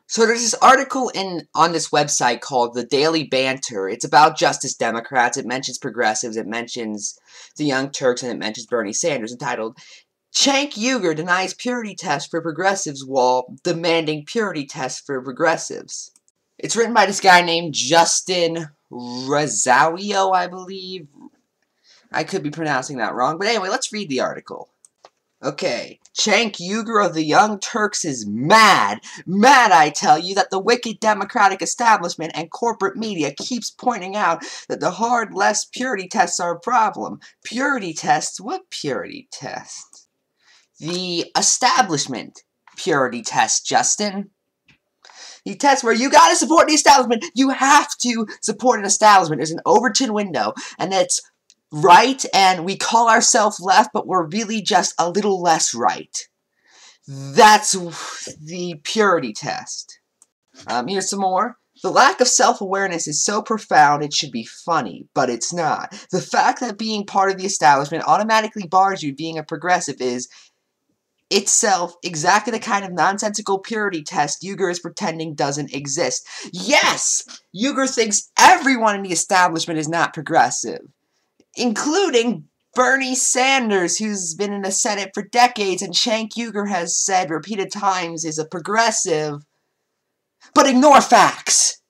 So there's this article on this website called the Daily Banter. It's about Justice Democrats. It mentions progressives. It mentions the Young Turks, and it mentions Bernie Sanders, entitled, Cenk Uygur denies purity test for progressives while demanding purity test for progressives. It's written by this guy named Justin Rezawio, I believe. I could be pronouncing that wrong, but anyway, let's read the article. Okay, Cenk Uygur of the Young Turks is mad. Mad, I tell you, that the wicked democratic establishment and corporate media keeps pointing out that the hard, less purity tests are a problem. Purity tests? What purity tests? The establishment purity test, Justin. The test where you gotta support the establishment. You have to support an establishment. There's an Overton window, and it's right, and we call ourselves left, but we're really just a little less right. That's the purity test. Here's some more. The lack of self-awareness is so profound it should be funny, but it's not. The fact that being part of the establishment automatically bars you being a progressive is itself exactly the kind of nonsensical purity test Uygur is pretending doesn't exist. Yes! Uygur thinks everyone in the establishment is not progressive, including Bernie Sanders, who's been in the Senate for decades, and Cenk Uygur has said repeated times is a progressive. But ignore facts!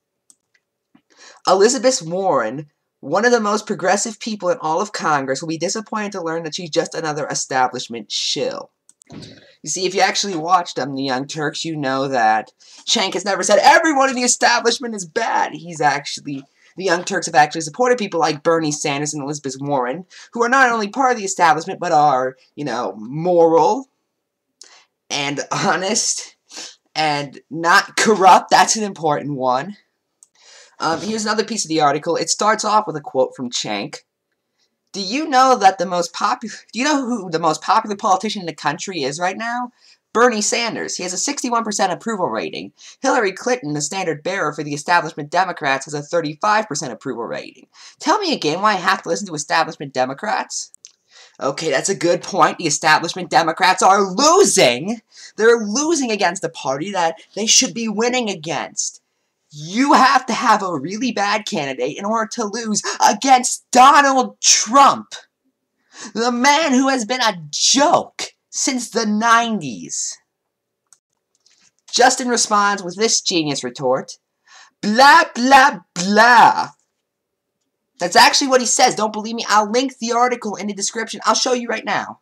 Elizabeth Warren, one of the most progressive people in all of Congress, will be disappointed to learn that she's just another establishment shill. You see, if you actually watched The Young Turks, you know that Cenk has never said everyone in the establishment is bad. The Young Turks have actually supported people like Bernie Sanders and Elizabeth Warren, who are not only part of the establishment, but are, moral and honest and not corrupt. That's an important one. Here's another piece of the article. It starts off with a quote from Cenk. Do you know who the most popular politician in the country is right now? Bernie Sanders. He has a 61% approval rating. Hillary Clinton, the standard bearer for the establishment Democrats, has a 35% approval rating. Tell me again why I have to listen to establishment Democrats? Okay, that's a good point. The establishment Democrats are losing. They're losing against a party that they should be winning against. You have to have a really bad candidate in order to lose against Donald Trump, the man who has been a joke since the 90s. Justin responds with this genius retort, blah, blah, blah. That's actually what he says. Don't believe me? I'll link the article in the description. I'll show you right now.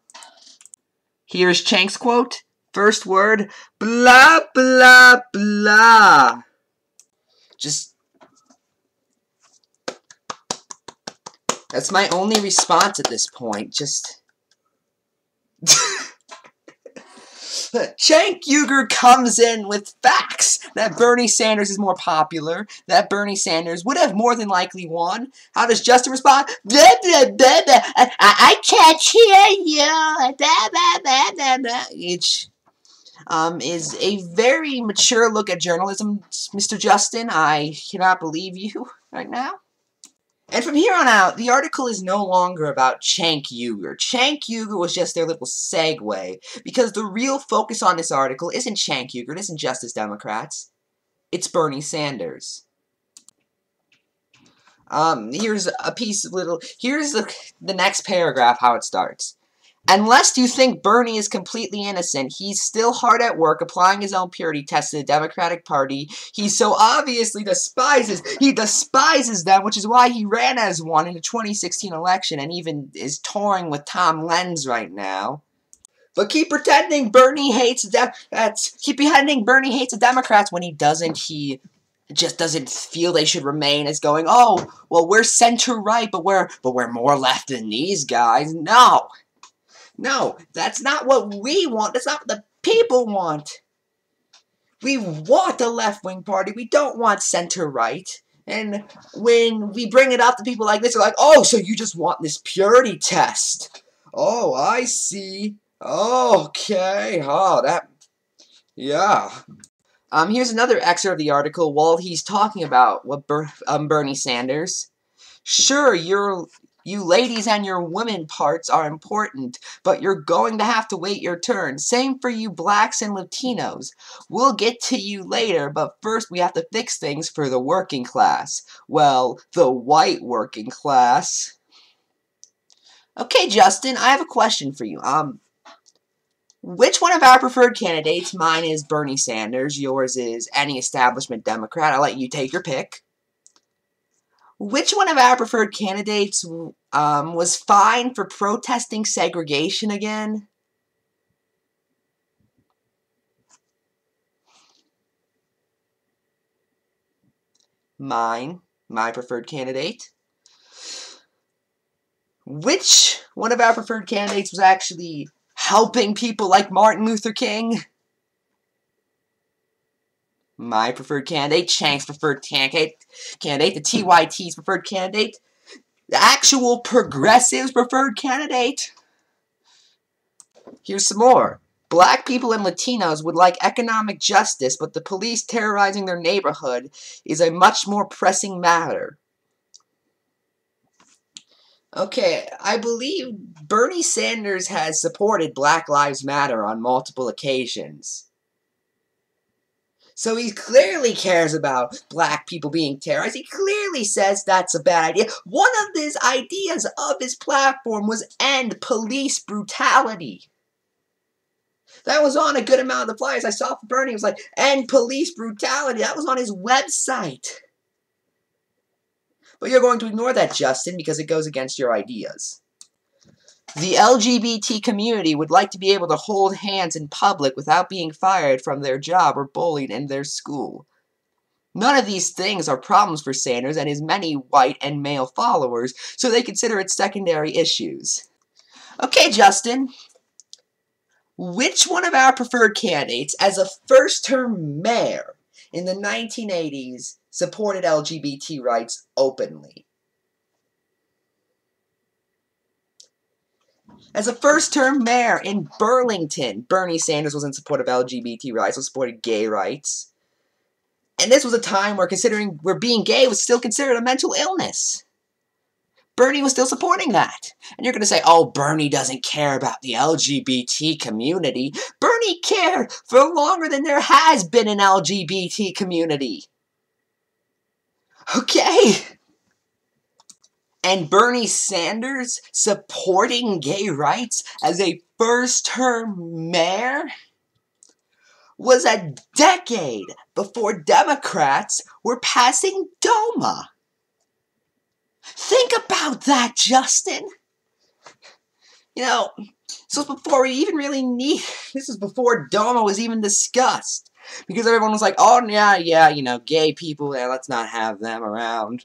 Here's Cenk's quote. First word, blah, blah, blah. That's my only response at this point. Cenk Uygur comes in with facts that Bernie Sanders is more popular, that Bernie Sanders would have more than likely won. How does Justin respond? Blah, blah, blah, blah. I can't hear you. Blah, blah, blah, blah. Which is a very mature look at journalism, Mr. Justin. I cannot believe you right now. And from here on out, the article is no longer about Cenk Uygur. Cenk Uygur was just their little segue, because the real focus on this article isn't Cenk Uygur, it isn't Justice Democrats. It's Bernie Sanders. Here's the next paragraph, how it starts. Unless you think Bernie is completely innocent, he's still hard at work applying his own purity test to the Democratic Party he so obviously despises. He despises them, which is why he ran as one in the 2016 election and even is touring with Tom Lenz right now. But keep pretending Bernie hates the Democrats when he doesn't. He just doesn't feel they should remain as going, oh, well, we're center-right, but we're more left than these guys. No. No, that's not what we want. That's not what the people want. We want a left-wing party. We don't want center-right. And when we bring it up to people like this, they're like, oh, so you just want this purity test. Oh, I see. Okay. Oh, yeah. Here's another excerpt of the article while he's talking about Bernie Sanders. Sure, You ladies and your women parts are important, but you're going to have to wait your turn. Same for you blacks and Latinos. We'll get to you later, but first we have to fix things for the working class. Well, the white working class. Okay, Justin, I have a question for you. Which one of our preferred candidates, mine is Bernie Sanders, yours is any establishment Democrat, I'll let you take your pick. Which one of our preferred candidates was fined for protesting segregation again? Mine, my preferred candidate. Which one of our preferred candidates was actually helping people like Martin Luther King? My preferred candidate, Shank's preferred candidate, the TYT's preferred candidate, the actual progressives' preferred candidate. Here's some more. Black people and Latinos would like economic justice, but the police terrorizing their neighborhood is a much more pressing matter. Okay, I believe Bernie Sanders has supported Black Lives Matter on multiple occasions. So he clearly cares about black people being terrorized. He clearly says that's a bad idea. One of his ideas of his platform was end police brutality. That was on a good amount of the flyers I saw for Bernie. It was like, end police brutality. That was on his website. But you're going to ignore that, Justin, because it goes against your ideas. The LGBT community would like to be able to hold hands in public without being fired from their job or bullied in their school. None of these things are problems for Sanders and his many white and male followers, so they consider it secondary issues. Okay, Justin. Which one of our preferred candidates, as a first-term mayor in the 1980s, supported LGBT rights openly? As a first-term mayor in Burlington, Bernie Sanders was in support of LGBT rights, was supported gay rights. And this was a time where being gay was still considered a mental illness. Bernie was still supporting that. And you're going to say, oh, Bernie doesn't care about the LGBT community. Bernie cared for longer than there has been an LGBT community. Okay. And Bernie Sanders supporting gay rights as a first-term mayor was a decade before Democrats were passing DOMA. Think about that, Justin. You know, this was before we even really this was before DOMA was even discussed. Because everyone was like, oh, yeah, you know, gay people, yeah, let's not have them around.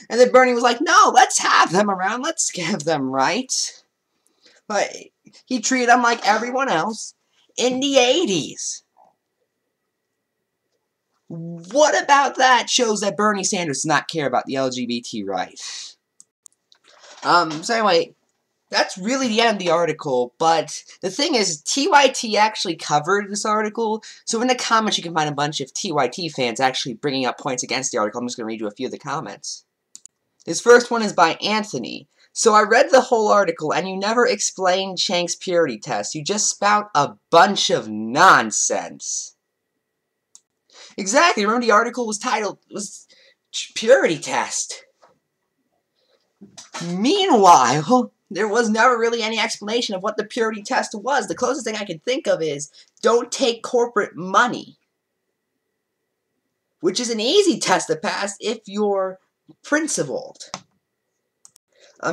And then Bernie was like, no, let's have them around, let's give them rights. But he treated them like everyone else in the 80s. What about that shows that Bernie Sanders does not care about the LGBT rights? So anyway, that's really the end of the article, but the thing is, TYT actually covered this article, so in the comments you can find a bunch of TYT fans actually bringing up points against the article. I'm just going to read you a few of the comments. This first one is by Anthony. So I read the whole article, and you never explained Chank's purity test. You just spout a bunch of nonsense. Exactly, remember the article was titled, Purity Test. Meanwhile, there was never really any explanation of what the purity test was. The closest thing I can think of is, don't take corporate money. Which is an easy test to pass if you're principled.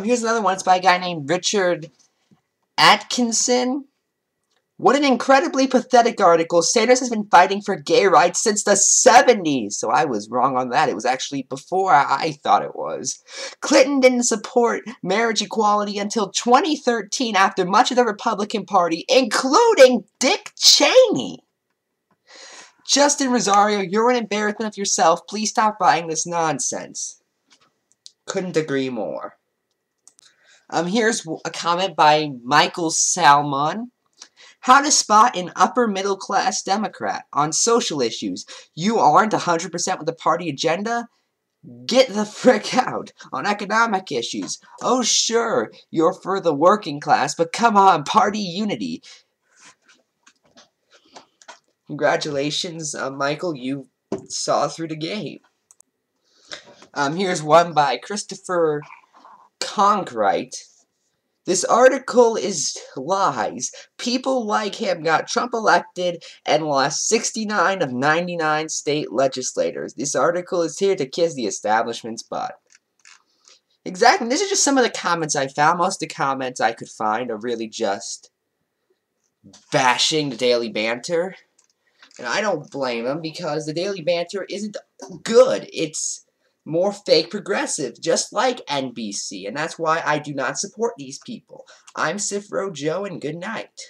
Here's another one. It's by a guy named Richard Atkinson. What an incredibly pathetic article. Sanders has been fighting for gay rights since the 70s. So I was wrong on that. It was actually before I thought it was. Clinton didn't support marriage equality until 2013 after much of the Republican Party, including Dick Cheney. Justin Rosario, you're an embarrassment of yourself. Please stop writing this nonsense. Couldn't agree more. Here's a comment by Michael Salman. How to spot an upper-middle-class Democrat on social issues. You aren't 100% with the party agenda? Get the frick out on economic issues. Oh, sure, you're for the working class, but come on, party unity. Congratulations, Michael, you saw through the game. Here's one by Christopher Conkright. This article is lies. People like him got Trump elected and lost 69 of 99 state legislators. This article is here to kiss the establishment's butt. Exactly. This is just some of the comments I found. Most of the comments I could find are really just bashing the Daily Banter. And I don't blame them because the Daily Banter isn't good. It's more fake progressive, just like NBC. And that's why I do not support these people. I'm Cifro Joe, and good night.